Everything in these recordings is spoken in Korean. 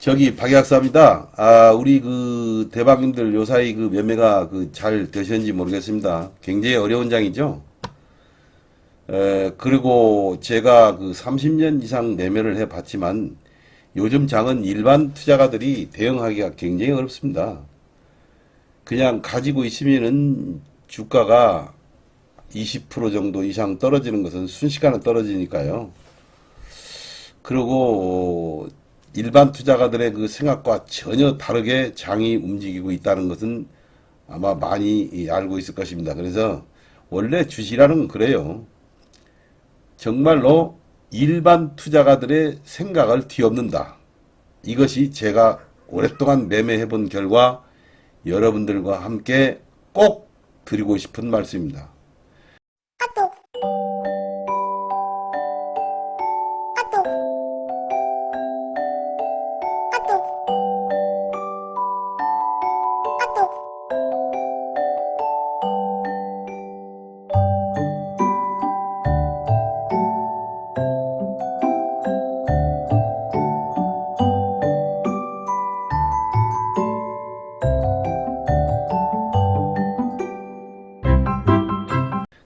저기 박약사입니다. 우리 그 대박님들 요사이 그 매매가 잘 되셨는지 모르겠습니다. 굉장히 어려운 장이죠. 그리고 제가 30년 이상 매매를 해봤지만 요즘 장은 일반 투자가들이 대응하기가 굉장히 어렵습니다. 그냥 가지고 있으면은 주가가 20% 정도 이상 떨어지는 것은 순식간에 떨어지니까요. 그리고 일반 투자가들의 그 생각과 전혀 다르게 장이 움직이고 있다는 것은 아마 많이 알고 있을 것입니다. 그래서 원래 주식이라는 건 그래요. 정말로 일반 투자가들의 생각을 뒤엎는다. 이것이 제가 오랫동안 매매해 본 결과 여러분들과 함께 꼭 드리고 싶은 말씀입니다.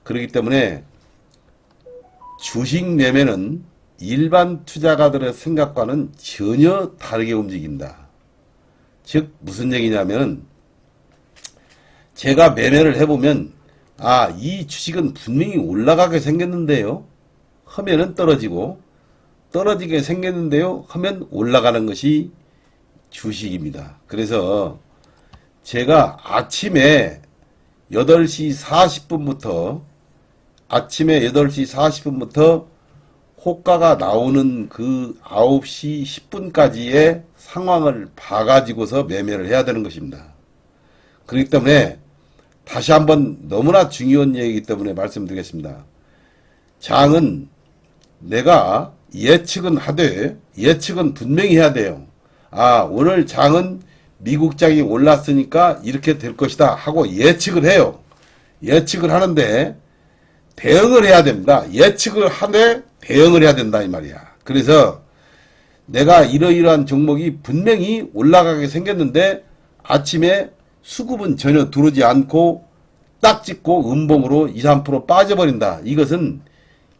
그렇기 때문에 주식 매매는 일반 투자가들의 생각과는 전혀 다르게 움직인다. 즉 무슨 얘기냐면 제가 매매를 해보면 이 주식은 분명히 올라가게 생겼는데요 하면은 떨어지고, 떨어지게 생겼는데요 하면 올라가는 것이 주식입니다. 그래서 제가 아침에 8시 40분부터 아침에 8시 40분부터 호가가 나오는 그 9시 10분까지의 상황을 봐가지고서 매매를 해야 되는 것입니다. 그렇기 때문에 다시 한번 너무나 중요한 얘기이기 때문에 말씀드리겠습니다. 장은 내가 예측은 하되 예측은 분명히 해야 돼요. 오늘 장은 미국장이 올랐으니까 이렇게 될 것이다 하고 예측을 해요. 예측을 하는데 대응을 해야 됩니다. 예측을 하되 대응을 해야 된다 이 말이야. 그래서 내가 이러이러한 종목이 분명히 올라가게 생겼는데 아침에 수급은 전혀 들어오지 않고 딱 찍고 음봉으로 2, 3% 빠져버린다. 이것은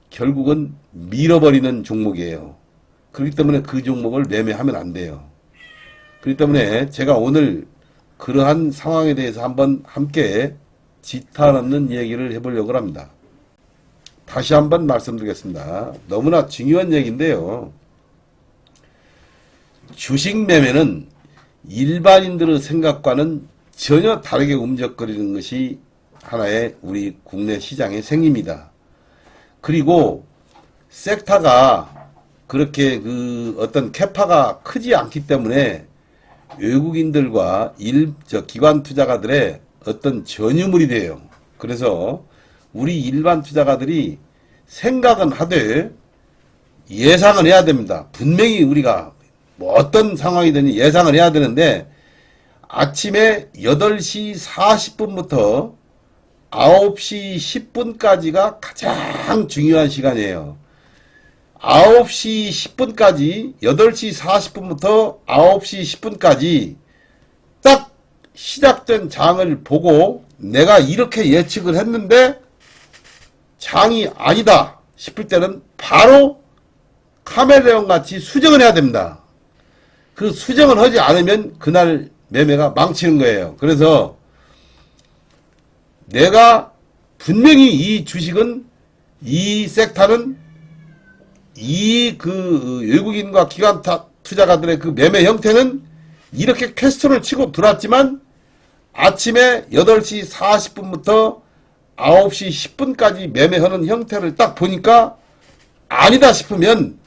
결국은 밀어버리는 종목이에요. 그렇기 때문에 그 종목을 매매하면 안 돼요. 그렇기 때문에 제가 오늘 그러한 상황에 대해서 한번 함께 지탄하는 얘기를 해보려고 합니다. 다시 한번 말씀드리겠습니다. 너무나 중요한 얘기인데요. 주식 매매는 일반인들의 생각과는 전혀 다르게 움직거리는 것이 하나의 우리 국내 시장의 생입니다. 그리고 섹터가 그렇게 어떤 캐파가 크지 않기 때문에 외국인들과 기관 투자가들의 어떤 전유물이 돼요. 그래서 우리 일반 투자가들이 생각은 하되 예상은 해야 됩니다. 분명히 우리가 어떤 상황이든 예상을 해야 되는데 아침에 8시 40분부터 9시 10분까지가 가장 중요한 시간이에요. 9시 10분까지 8시 40분부터 9시 10분까지 딱 시작된 장을 보고 내가 이렇게 예측을 했는데 장이 아니다 싶을 때는 바로 카멜레온 같이 수정을 해야 됩니다. 그 수정을 하지 않으면 그날 매매가 망치는 거예요. 그래서 내가 분명히 이 주식은 이 섹터는 이 외국인과 기관 투자가들의 그 매매 형태는 이렇게 퀘스천을 치고 들어왔지만 아침에 8시 40분부터 9시 10분까지 매매하는 형태를 딱 보니까 아니다 싶으면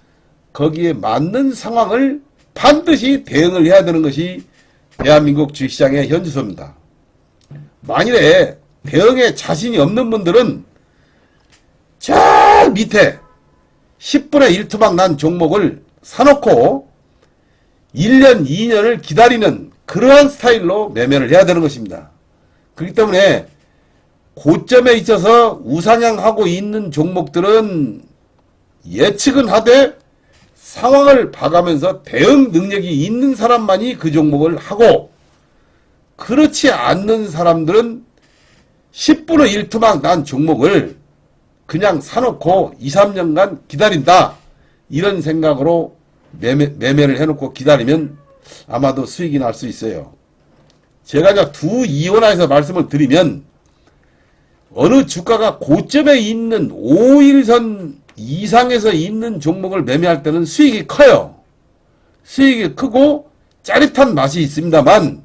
거기에 맞는 상황을 반드시 대응을 해야 되는 것이 대한민국 주식시장의 현주소입니다. 만일에 대응에 자신이 없는 분들은 저 밑에 10분의 1토막 난 종목을 사놓고 1년, 2년을 기다리는 그러한 스타일로 매매를 해야 되는 것입니다. 그렇기 때문에 고점에 있어서 우상향하고 있는 종목들은 예측은 하되 상황을 봐가면서 대응 능력이 있는 사람만이 그 종목을 하고, 그렇지 않는 사람들은 10분의 1토막 난 종목을 그냥 사놓고 2, 3년간 기다린다. 이런 생각으로 매매를 해놓고 기다리면 아마도 수익이 날 수 있어요. 제가 이제 두 이원화해서 말씀을 드리면, 어느 주가가 고점에 있는 5일선 이상에서 있는 종목을 매매할 때는 수익이 커요. 수익이 크고 짜릿한 맛이 있습니다만,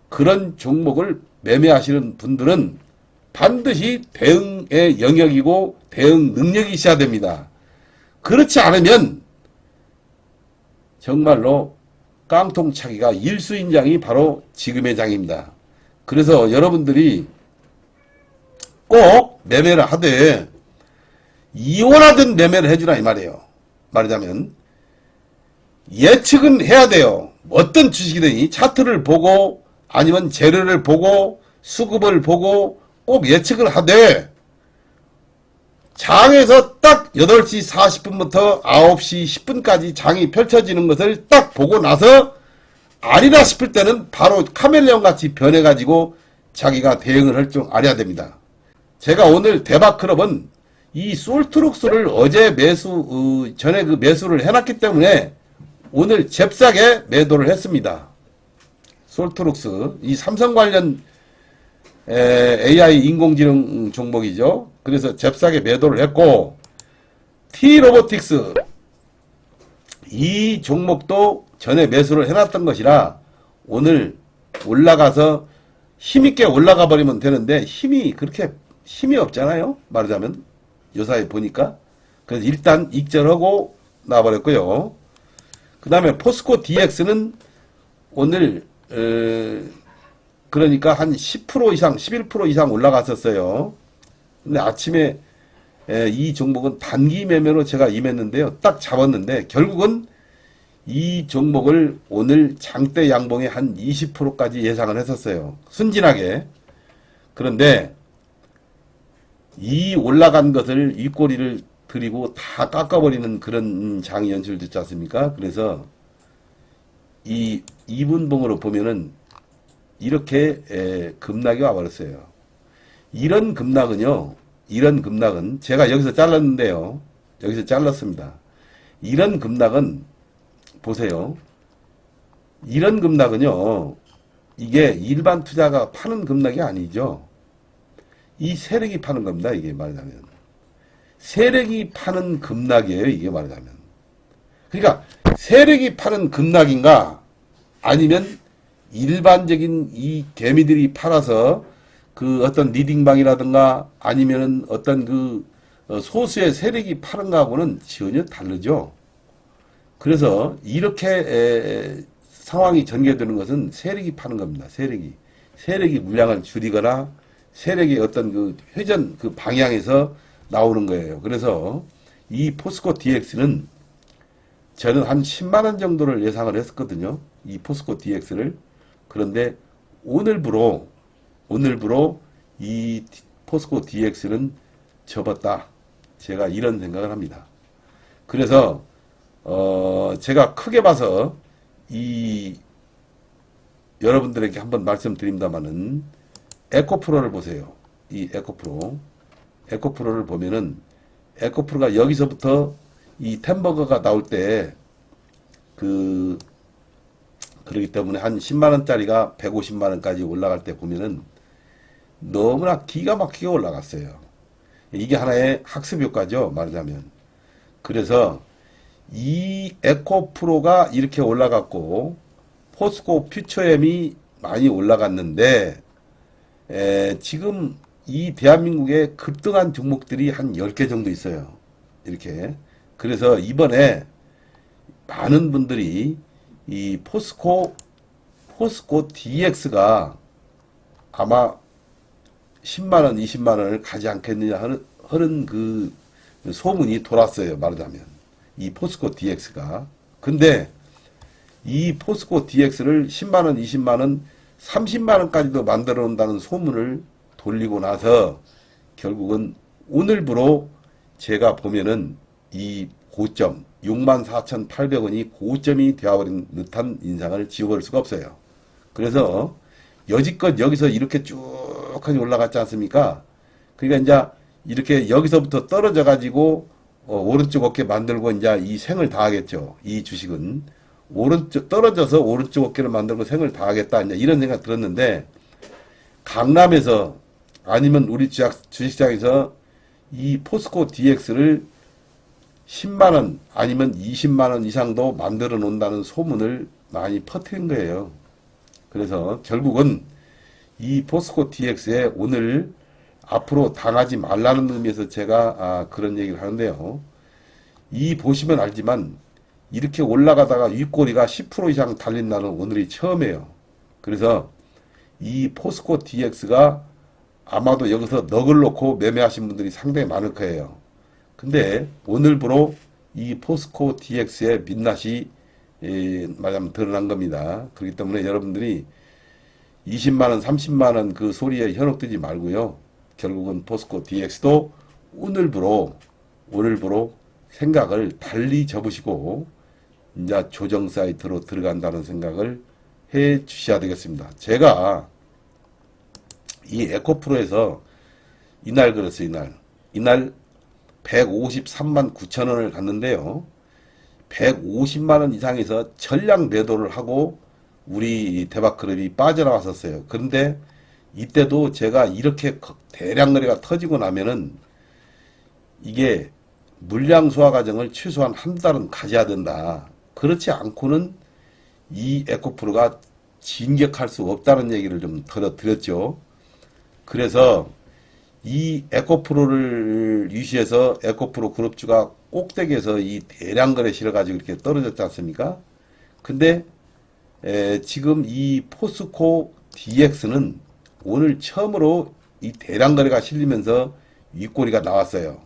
그런 종목을 매매하시는 분들은 반드시 대응의 영역이고 대응 능력이 있어야 됩니다. 그렇지 않으면 정말로 깡통차기가 일수인장이 바로 지금의 장입니다. 그래서 여러분들이 꼭 매매를 하되 이원하든 매매를 해주라 이 말이에요. 말하자면 예측은 해야 돼요. 어떤 주식이든지 차트를 보고 아니면 재료를 보고 수급을 보고 꼭 예측을 하되, 장에서 딱 8시 40분부터 9시 10분까지 장이 펼쳐지는 것을 딱 보고 나서 아니라 싶을 때는 바로 카멜레온 같이 변해가지고 자기가 대응을 할 줄 알아야 됩니다. 제가 오늘 대박클럽은 이 솔트룩스를 어제 전에 그 매수를 해놨기 때문에 오늘 잽싸게 매도를 했습니다. 솔트룩스, 이 삼성 관련 AI 인공지능 종목이죠. 그래서 잽싸게 매도를 했고, T로보틱스 이 종목도 전에 매수를 해놨던 것이라 오늘 올라가서 힘있게 올라가 버리면 되는데 그렇게 힘이 없잖아요. 말하자면 요사이 보니까. 그래서 일단 익절하고 나와버렸고요. 그 다음에 포스코 DX는 오늘 그러니까 한 10% 이상 11% 이상 올라갔었어요. 근데 아침에 이 종목은 단기 매매로 제가 임했는데요. 딱 잡았는데 결국은 이 종목을 오늘 장대 양봉에 한 20%까지 예상을 했었어요. 순진하게. 그런데 이 올라간 것을 윗꼬리를 들이고 다 깎아버리는 그런 장이 연출됐지 않습니까? 그래서 이 2분봉으로 보면은 이렇게 급락이 와버렸어요. 이런 급락은 제가 여기서 잘랐는데요. 여기서 잘랐습니다. 이런 급락은 보세요. 이런 급락은요. 이게 일반 투자가 파는 급락이 아니죠. 이 세력이 파는 겁니다. 이게 말하자면. 세력이 파는 급락이에요. 이게 말하자면. 그러니까 세력이 파는 급락인가 아니면 일반적인 이 개미들이 팔아서 그 어떤 리딩방이라든가 아니면은 어떤 그 소수의 세력이 파는 거하고는 전혀 다르죠. 그래서 이렇게 상황이 전개되는 것은 세력이 파는 겁니다. 세력이 물량을 줄이거나 세력이 어떤 그 회전 그 방향에서 나오는 거예요. 그래서 이 포스코 DX는 저는 한 10만원 정도를 예상을 했었거든요. 이 포스코 DX를. 그런데 오늘부로 이 포스코 DX는 접었다. 제가 이런 생각을 합니다. 그래서 제가 크게 봐서 여러분들에게 한번 말씀드립니다만은 에코프로를 보세요. 이 에코프로를 보면은 에코프로가 여기서부터 이 템버거가 나올 때 그러기 때문에 한 10만원짜리가 150만원까지 올라갈 때 보면은 너무나 기가 막히게 올라갔어요. 이게 하나의 학습 효과죠. 말하자면. 그래서 이 에코프로가 이렇게 올라갔고 포스코 퓨처엠이 많이 올라갔는데 지금 이 대한민국에 급등한 종목들이 한 10개 정도 있어요. 이렇게. 그래서 이번에 많은 분들이 이 포스코 DX가 아마 10만원, 20만원을 가지 않겠느냐 하는 그 소문이 돌았어요. 말하자면. 이 포스코 DX가. 근데 이 포스코 DX를 10만원, 20만원, 30만원까지도 만들어 놓는다는 소문을 돌리고 나서 결국은 오늘부로 제가 보면은 이 고점 64,800원이 고점이 되어버린 듯한 인상을 지워버릴 수가 없어요. 그래서 여지껏 여기서 이렇게 쭉까지 올라갔지 않습니까? 그러니까 이제 이렇게 여기서부터 떨어져 가지고 오른쪽 어깨 만들고 이제 이 생을 다하겠죠. 이 주식은 오른쪽 떨어져서 오른쪽 어깨를 만들고 생을 다하겠다 이제 이런 생각 들었는데, 강남에서 아니면 우리 주식시장에서 이 포스코 DX를 10만원 아니면 20만원 이상도 만들어 놓는다는 소문을 많이 퍼뜨린 거예요. 그래서 결국은 이 포스코 DX에 오늘 앞으로 당하지 말라는 의미에서 제가 그런 얘기를 하는데요. 이 보시면 알지만 이렇게 올라가다가 윗꼬리가 10% 이상 달린 날은 오늘이 처음이에요. 그래서 이 포스코 DX가 아마도 여기서 넋을 놓고 매매하신 분들이 상당히 많을 거예요. 근데 오늘부로 이 포스코 DX의 민낯이 말하자면 드러난 겁니다. 그렇기 때문에 여러분들이 20만원, 30만원 그 소리에 현혹되지 말고요. 결국은 포스코 DX도 오늘부로 생각을 달리 접으시고 이제 조정 사이트로 들어간다는 생각을 해 주셔야 되겠습니다. 제가 이 에코프로에서 이날 그랬어요. 이날 153만 9천 원을 갔는데요. 150만원 이상에서 전량 매도를 하고 우리 대박그룹이 빠져나왔었어요. 그런데 이때도 제가 이렇게 대량 거래가 터지고 나면은 이게 물량 소화 과정을 최소한 한 달은 가져야 된다. 그렇지 않고는 이 에코프로가 진격할 수 없다는 얘기를 좀 드렸죠. 그래서 이 에코프로를 유시해서 에코프로 그룹주가 꼭대기에서 이 대량 거래 실어가지고 이렇게 떨어졌지 않습니까? 근데 지금 이 포스코 DX는 오늘 처음으로 이 대량 거래가 실리면서 윗꼬리가 나왔어요.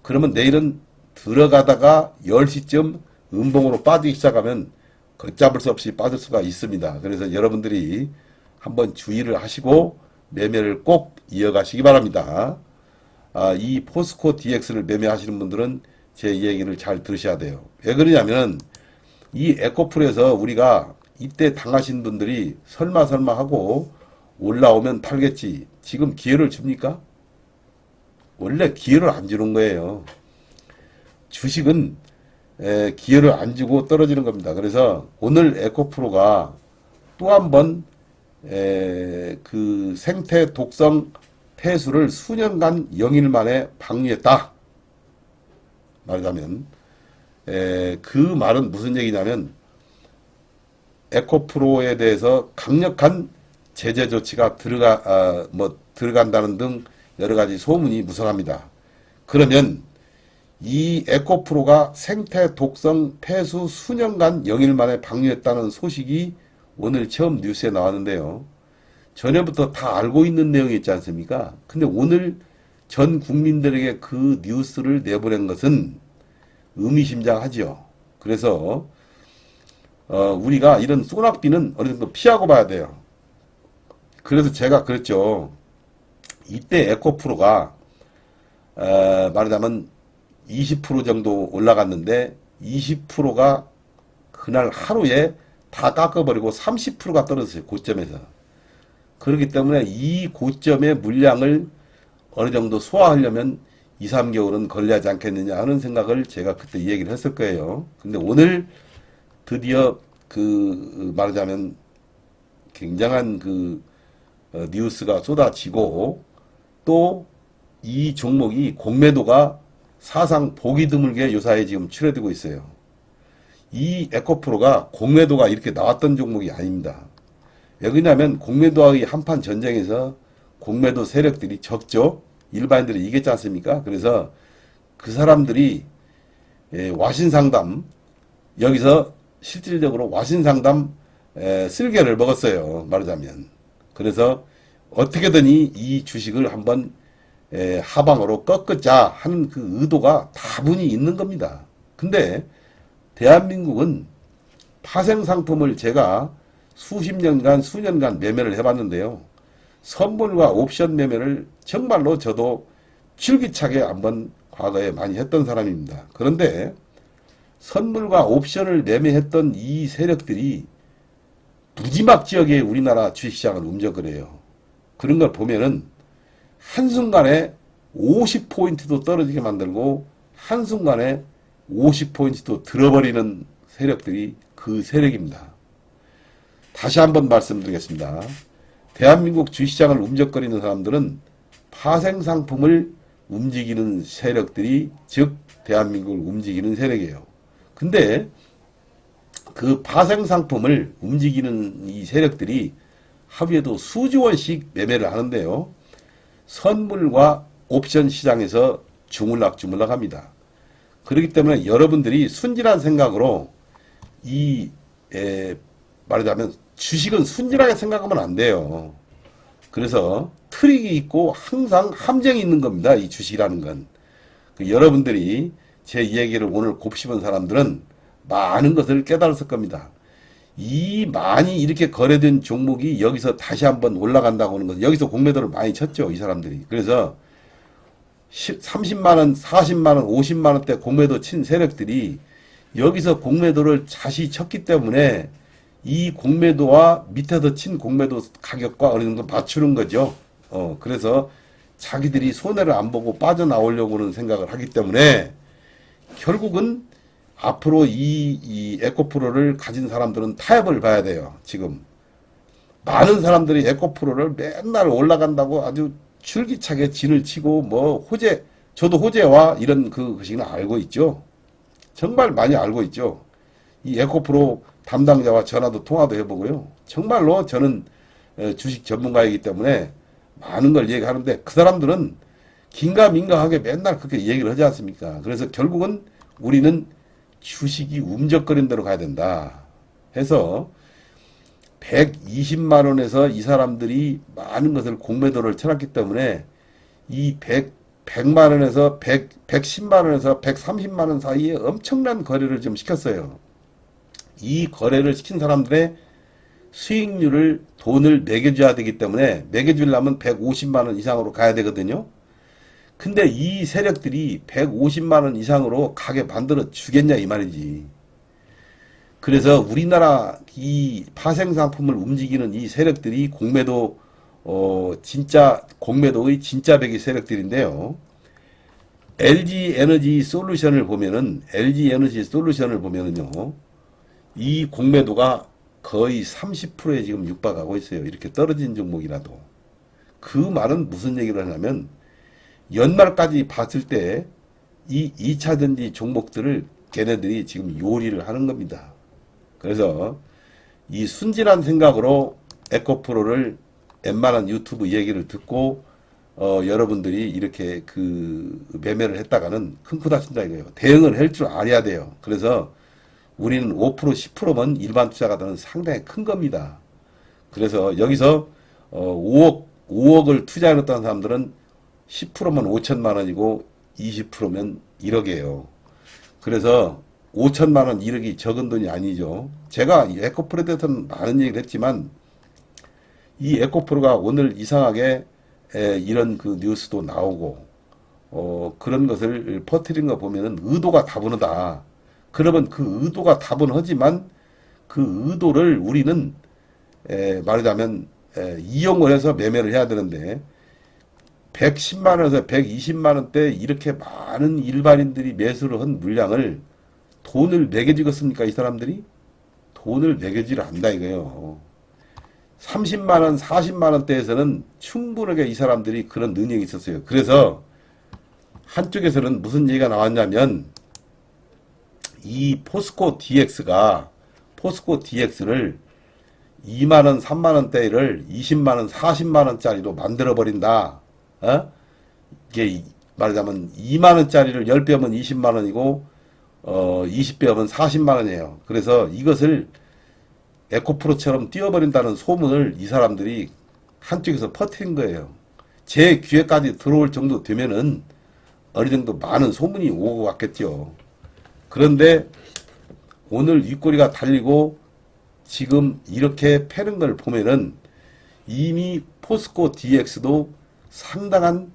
그러면 내일은 들어가다가 10시쯤 음봉으로 빠지기 시작하면 걷잡을 수 없이 빠질 수가 있습니다. 그래서 여러분들이 한번 주의를 하시고 매매를 꼭 이어가시기 바랍니다. 이 포스코 DX를 매매하시는 분들은 제 얘기를 잘 들으셔야 돼요. 왜 그러냐면 이 에코프로에서 우리가 이때 당하신 분들이 설마 하고 올라오면 팔겠지. 지금 기회를 줍니까? 원래 기회를 안 주는 거예요. 주식은 기회를 안 주고 떨어지는 겁니다. 그래서 오늘 에코프로가 또 한 번 그 생태 독성 폐수를 수년간 영일 만에 방류했다. 말하자면 그 말은 무슨 얘기냐면 에코프로에 대해서 강력한 제재 조치가 들어간다는 등 여러 가지 소문이 무성합니다. 그러면 이 에코프로가 생태 독성 폐수 수년간 영일 만에 방류했다는 소식이 오늘 처음 뉴스에 나왔는데요. 전에부터 다 알고 있는 내용이 있지 않습니까? 근데 오늘 전 국민들에게 그 뉴스를 내보낸 것은 의미심장하죠. 그래서 우리가 이런 소낙비는 어느 정도 피하고 봐야 돼요. 그래서 제가 그랬죠. 이때 에코프로가 말하자면 20% 정도 올라갔는데 20%가 그날 하루에 다 깎아버리고 30%가 떨어졌어요. 고점에서. 그렇기 때문에 이 고점의 물량을 어느 정도 소화하려면 2, 3개월은 걸려야지 않겠느냐 하는 생각을 제가 그때 얘기를 했을 거예요. 근데 오늘 드디어 말하자면 굉장한 뉴스가 쏟아지고 또 이 종목이 공매도가 사상 보기 드물게 요사이에 지금 출해되고 있어요. 이 에코프로가 공매도가 이렇게 나왔던 종목이 아닙니다. 왜 그러냐면 공매도와의 한판 전쟁에서 공매도 세력들이 적죠. 일반인들이 이겼지 않습니까? 그래서 그 사람들이 와신상담 여기서 실질적으로 와신상담 쓸개를 먹었어요. 말하자면. 그래서 어떻게든 이 주식을 한번 하방으로 꺾자 하는 그 의도가 다분히 있는 겁니다. 근데 대한민국은 파생상품을 제가 수십 년간 수년간 매매를 해봤는데요. 선물과 옵션 매매를 정말로 저도 줄기차게 한번 과거에 많이 했던 사람입니다. 그런데 선물과 옵션을 매매했던 이 세력들이 무지막지하게 우리나라 주식시장을 움직여요. 그런 걸 보면은 한순간에 50포인트도 떨어지게 만들고 한순간에 50포인트도 들어버리는 세력들이 그 세력입니다. 다시 한번 말씀드리겠습니다. 대한민국 주식시장을 움직거리는 사람들은 파생상품을 움직이는 세력들이 즉 대한민국을 움직이는 세력이에요. 근데 그 파생상품을 움직이는 이 세력들이 하루에도 수조 원씩 매매를 하는데요. 선물과 옵션 시장에서 주물락주물락 합니다. 그렇기 때문에 여러분들이 순진한 생각으로 말하자면 주식은 순진하게 생각하면 안 돼요. 그래서 트릭이 있고 항상 함정이 있는 겁니다. 이 주식이라는 건. 여러분들이 제 이야기를 오늘 곱씹은 사람들은 많은 것을 깨달았을 겁니다. 이 많이 이렇게 거래된 종목이 여기서 다시 한번 올라간다고 하는 것은 여기서 공매도를 많이 쳤죠. 이 사람들이. 그래서 30만원, 40만원, 50만원대 공매도 친 세력들이 여기서 공매도를 다시 쳤기 때문에 이 공매도와 밑에서 친 공매도 가격과 어느 정도 맞추는 거죠. 그래서 자기들이 손해를 안 보고 빠져나오려고는 생각을 하기 때문에 결국은 앞으로 이 에코프로를 가진 사람들은 타협을 봐야 돼요. 지금 많은 사람들이 에코프로를 맨날 올라간다고 아주 줄기차게 진을 치고 뭐 호재, 저도 호재와 이런 것이는 알고 있죠. 정말 많이 알고 있죠. 이 에코프로 담당자와 전화도 통화도 해보고요. 정말로 저는 주식 전문가이기 때문에 많은 걸 얘기하는데 그 사람들은 긴가민가하게 맨날 그렇게 얘기를 하지 않습니까? 그래서 결국은 우리는 주식이 움직거리는 대로 가야 된다 해서 120만 원에서 이 사람들이 많은 것을 공매도를 쳐놨기 때문에 이 100만 원에서 110만 원에서 130만 원 사이에 엄청난 거래를 좀 시켰어요. 이 거래를 시킨 사람들의 수익률을 돈을 매겨줘야 되기 때문에 매겨주려면 150만 원 이상으로 가야 되거든요. 근데 이 세력들이 150만 원 이상으로 가게 만들어 주겠냐 이 말이지. 그래서 우리나라 이 파생상품을 움직이는 이 세력들이 공매도 진짜 공매도의 진짜 배기 세력들인데요. LG 에너지 솔루션을 보면은요. 이 공매도가 거의 30%에 지금 육박하고 있어요. 이렇게 떨어진 종목이라도. 그 말은 무슨 얘기를 하냐면 연말까지 봤을 때 이 2차전지 종목들을 걔네들이 지금 요리를 하는 겁니다. 그래서 이 순진한 생각으로 에코프로를 웬만한 유튜브 얘기를 듣고 여러분들이 이렇게 매매를 했다가는 큰 코 다친다 이거예요. 대응을 할 줄 알아야 돼요. 그래서 우리는 5% 10%면 일반 투자가들은 상당히 큰 겁니다. 그래서 여기서 5억을 투자해놨다는 사람들은 10%면 5천만 원이고 20%면 1억이에요. 그래서 5천만 원 1억이 적은 돈이 아니죠. 제가 이 에코프로에 대해서는 많은 얘기를 했지만 이 에코프로가 오늘 이상하게 이런 뉴스도 나오고 그런 것을 퍼뜨린 거 보면은 의도가 다분하다. 그러면 그 의도가 다분하지만 그 의도를 우리는 말하자면 이용을 해서 매매를 해야 되는데 110만 원에서 120만 원대 이렇게 많은 일반인들이 매수를 한 물량을 돈을 매겨주겠습니까? 이 사람들이? 돈을 매겨주질 않다 이거예요. 30만 원, 40만 원대에서는 충분하게 이 사람들이 그런 능력이 있었어요. 그래서 한쪽에서는 무슨 얘기가 나왔냐면 이 포스코 DX를 2만 원, 3만 원대를 20만 원, 40만 원짜리로 만들어 버린다. 이게 말하자면 2만 원짜리를 10배면 20만 원이고 20배면 40만 원이에요. 그래서 이것을 에코프로처럼 띄워버린다는 소문을 이 사람들이 한쪽에서 퍼뜨린 거예요. 제 귀에까지 들어올 정도 되면은 어느 정도 많은 소문이 오고 갔겠죠. 그런데 오늘 윗꼬리가 달리고 지금 이렇게 패는 걸 보면은 이미 포스코 DX도 상당한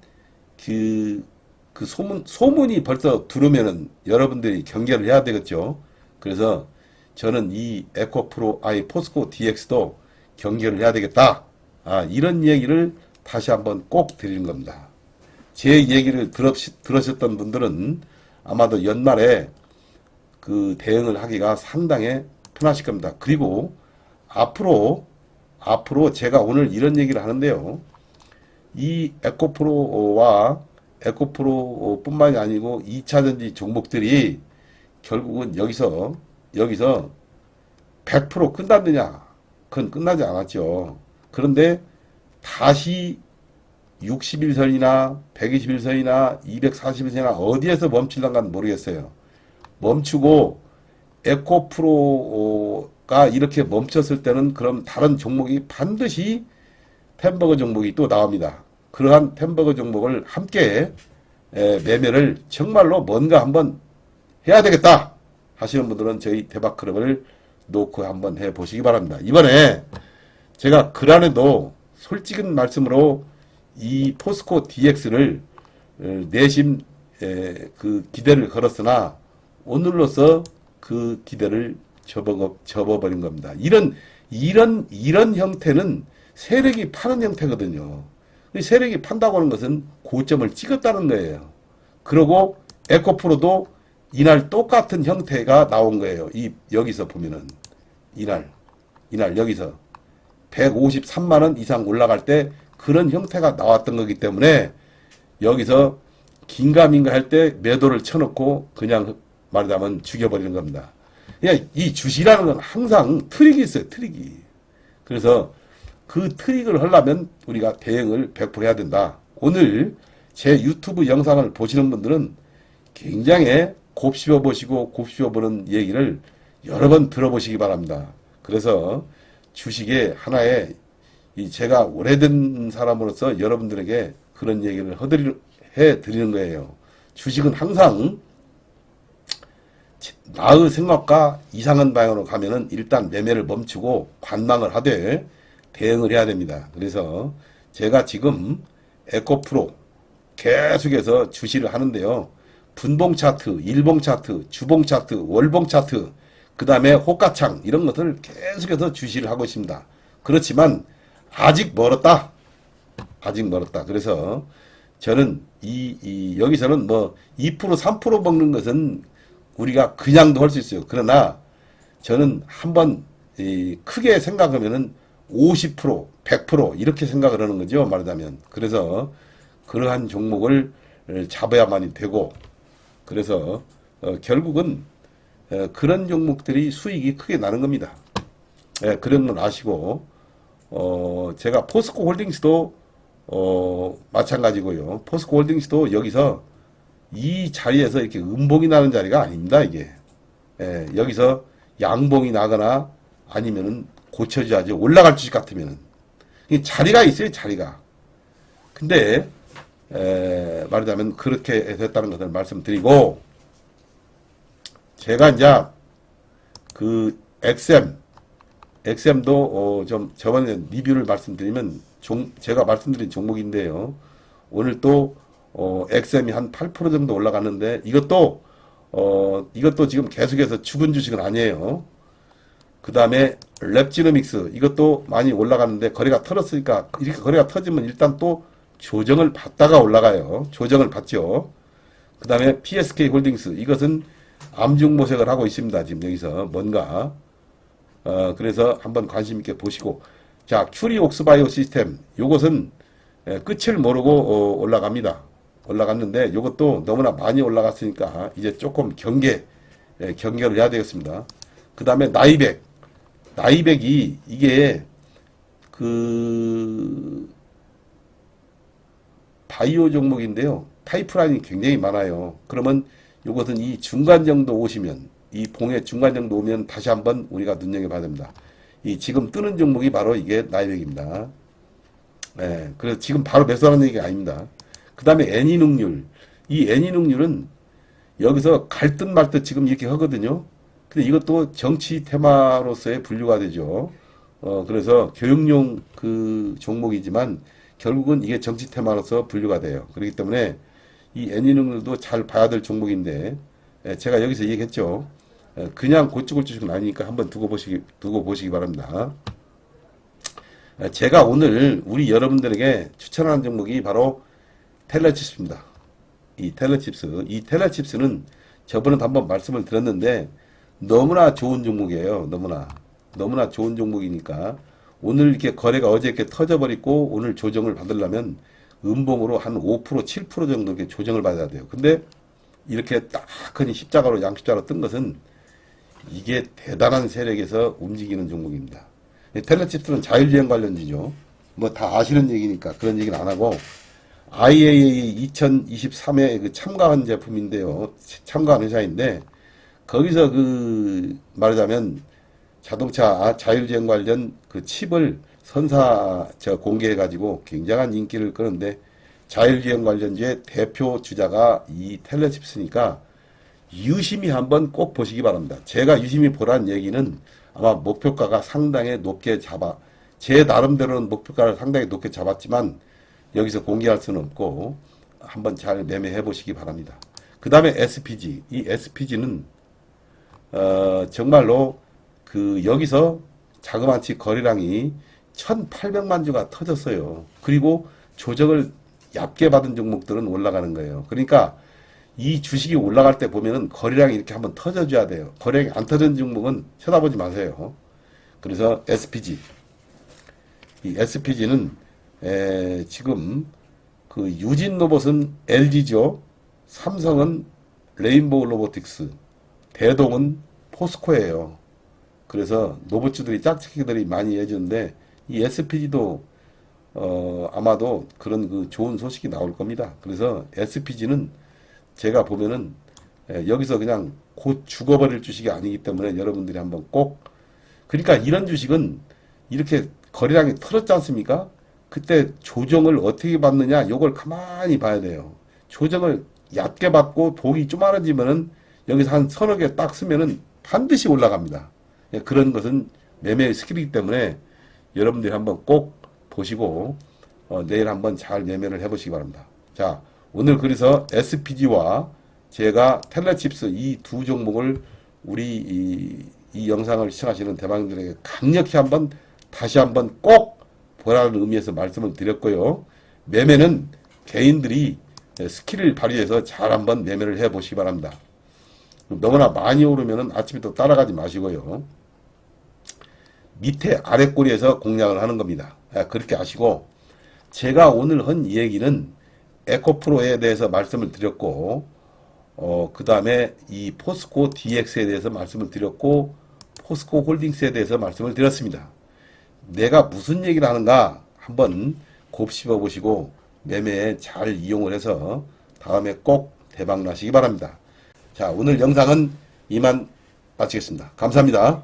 그 소문이 벌써 들으면은 여러분들이 경계를 해야 되겠죠. 그래서 저는 이 에코프로, 포스코 DX도 경계를 해야 되겠다. 이런 얘기를 다시 한번 꼭 드리는 겁니다. 제 얘기를 들으셨던 분들은 아마도 연말에 그 대응을 하기가 상당히 편하실 겁니다. 그리고 앞으로 제가 오늘 이런 얘기를 하는데요. 이 에코프로와 에코프로 뿐만이 아니고 2차전지 종목들이 결국은 여기서 100% 끝났느냐? 그건 끝나지 않았죠. 그런데 다시 60일선이나 120일선이나 240일선이나 어디에서 멈출란가는 모르겠어요. 멈추고 에코프로가 이렇게 멈췄을 때는 그럼 다른 종목이 반드시 햄버거 종목이 또 나옵니다. 그러한 햄버거 종목을 함께 매매를 정말로 뭔가 한번 해야 되겠다 하시는 분들은 저희 대박클럽을 놓고 한번 해보시기 바랍니다. 이번에 제가 그 안에도 솔직한 말씀으로 이 포스코 DX를 내심 그 기대를 걸었으나 오늘로서 그 기대를 접어버린 겁니다. 이런 형태는 세력이 파는 형태거든요. 세력이 판다고 하는 것은 고점을 찍었다는 거예요. 그리고 에코프로도 이날 똑같은 형태가 나온 거예요. 여기서 보면은 이날 여기서 153만원 이상 올라갈 때 그런 형태가 나왔던 거기 때문에 여기서 긴가민가 할 때 매도를 쳐놓고 그냥 말하자면 죽여버리는 겁니다. 그냥 이 주식이라는 건 항상 트릭이 있어요. 트릭이. 그래서 그 트릭을 하려면 우리가 대응을 100% 해야 된다. 오늘 제 유튜브 영상을 보시는 분들은 굉장히 곱씹어 보시고 곱씹어 보는 얘기를 여러 번 들어보시기 바랍니다. 그래서 주식의 하나의 제가 오래된 사람으로서 여러분들에게 그런 얘기를 해 드리는 거예요. 주식은 항상 나의 생각과 이상한 방향으로 가면은 일단 매매를 멈추고 관망을 하되 대응을 해야 됩니다. 그래서 제가 지금 에코프로 계속해서 주시를 하는데요. 분봉 차트, 일봉 차트, 주봉 차트, 월봉 차트, 그 다음에 호가창 이런 것들을 계속해서 주시를 하고 있습니다. 그렇지만 아직 멀었다. 아직 멀었다. 그래서 저는 여기서는 뭐 2%, 3% 먹는 것은 우리가 그냥도 할 수 있어요. 그러나 저는 한번 크게 생각하면은 50%, 100% 이렇게 생각을 하는 거죠. 말하자면. 그래서 그러한 종목을 잡아야만이 되고 그래서 결국은 그런 종목들이 수익이 크게 나는 겁니다. 그런 건 아시고 제가 포스코 홀딩스도 마찬가지고요. 포스코 홀딩스도 여기서 이 자리에서 이렇게 음봉이 나는 자리가 아닙니다. 이게 여기서 양봉이 나거나 아니면은 고쳐져야죠. 올라갈 주식 같으면은 자리가 있어요. 자리가. 근데 말하자면 그렇게 됐다는 것을 말씀드리고 제가 이제 그 XM도 좀 저번에 리뷰를 말씀드리면 제가 말씀드린 종목인데요. 오늘 또 XM이 한 8% 정도 올라갔는데 이것도 지금 계속해서 죽은 주식은 아니에요. 그 다음에 랩지노믹스 이것도 많이 올라갔는데 거래가 털었으니까 이렇게 거래가 터지면 일단 또 조정을 받다가 올라가요. 조정을 받죠. 그 다음에 PSK 홀딩스 이것은 암중모색을 하고 있습니다. 지금 여기서 뭔가 그래서 한번 관심 있게 보시고 자 큐리옥스바이오 시스템 요것은 끝을 모르고 올라갑니다. 올라갔는데 요것도 너무나 많이 올라갔으니까 이제 조금 경계를 해야 되겠습니다. 그 다음에 나이백이 이게 그 바이오 종목인데요. 파이프라인이 굉장히 많아요. 그러면 요것은 이 중간 정도 오시면 이 봉의 중간 정도 오면 다시 한번 우리가 눈여겨봐야 됩니다. 이 지금 뜨는 종목이 바로 이게 나이백입니다. 그래서 지금 바로 매수하는 얘기가 아닙니다. 그 다음에 애니능률. 이 애니능률은 여기서 갈 듯 말 듯 지금 이렇게 하거든요. 근데 이것도 정치 테마로서의 분류가 되죠. 그래서 교육용 그 종목이지만 결국은 이게 정치 테마로서 분류가 돼요. 그렇기 때문에 이 애니능들도 잘 봐야 될 종목인데, 제가 여기서 얘기했죠. 그냥 고치골 주식은 아니니까 한번 두고 보시기 바랍니다. 제가 오늘 우리 여러분들에게 추천하는 종목이 바로 텔레칩스입니다. 이 텔레칩스는 저번에도 한번 말씀을 드렸는데 너무나 좋은 종목이에요. 너무나 좋은 종목이니까 오늘 이렇게 거래가 어제 이렇게 터져버리고 오늘 조정을 받으려면 음봉으로 한 5%, 7% 정도 이렇게 조정을 받아야 돼요. 근데 이렇게 딱하니 십자가로 양십자로 뜬 것은 이게 대단한 세력에서 움직이는 종목입니다. 텔레칩스는 자율주행 관련주죠. 뭐 다 아시는 얘기니까 그런 얘기는 안 하고 IAA 2023에 그 참가한 제품인데요. 참가한 회사인데 거기서 그 말하자면 자동차 자율주행 관련 그 칩을 공개해 가지고 굉장한 인기를 끄는데 자율주행 관련주의 대표 주자가 이 텔레칩스니까 유심히 한번 꼭 보시기 바랍니다. 제가 유심히 보란 얘기는 아마 목표가가 상당히 높게 제 나름대로는 목표가를 상당히 높게 잡았지만 여기서 공개할 수는 없고 한번 잘 매매해 보시기 바랍니다. 그 다음에 SPG. 이 SPG는 정말로 여기서 자그마치 거래량이 1,800만 주가 터졌어요. 그리고 조정을 얕게 받은 종목들은 올라가는 거예요. 그러니까 이 주식이 올라갈 때 보면은 거래량이 이렇게 한번 터져줘야 돼요. 거래량이 안 터진 종목은 쳐다보지 마세요. 그래서 SPG. 이 SPG는 지금 유진 로봇은 LG죠. 삼성은 레인보우 로보틱스, 대동은 포스코예요. 그래서 로봇주들이 짝짓기들이 많이 해주는데 이 SPG도 아마도 그런 좋은 소식이 나올 겁니다. 그래서 SPG는 제가 보면은 여기서 그냥 곧 죽어버릴 주식이 아니기 때문에 여러분들이 한번 꼭 그러니까 이런 주식은 이렇게 거래량이 털었지 않습니까? 그때 조정을 어떻게 받느냐 요걸 가만히 봐야 돼요. 조정을 얕게 받고 독이 쪼만해지면은 여기서 한 서너 개 딱 쓰면은 반드시 올라갑니다. 그런 것은 매매 스킬이기 때문에 여러분들이 한번 꼭 보시고 내일 한번 잘 매매를 해보시기 바랍니다. 자, 오늘 그래서 SPG와 제가 텔레칩스 이 두 종목을 우리 이 영상을 시청하시는 대방들에게 강력히 다시 한번 꼭 보라는 의미에서 말씀을 드렸고요. 매매는 개인들이 스킬을 발휘해서 잘 한번 매매를 해 보시기 바랍니다. 너무나 많이 오르면은 아침에 또 따라가지 마시고요. 밑에 아래 꼬리에서 공략을 하는 겁니다. 그렇게 아시고 제가 오늘 한 얘기는 에코프로에 대해서 말씀을 드렸고 그 다음에 이 포스코 DX에 대해서 말씀을 드렸고 포스코 홀딩스에 대해서 말씀을 드렸습니다. 내가 무슨 얘기를 하는가 한번 곱씹어 보시고 매매에 잘 이용을 해서 다음에 꼭 대박 나시기 바랍니다. 자, 오늘 영상은 이만 마치겠습니다. 감사합니다.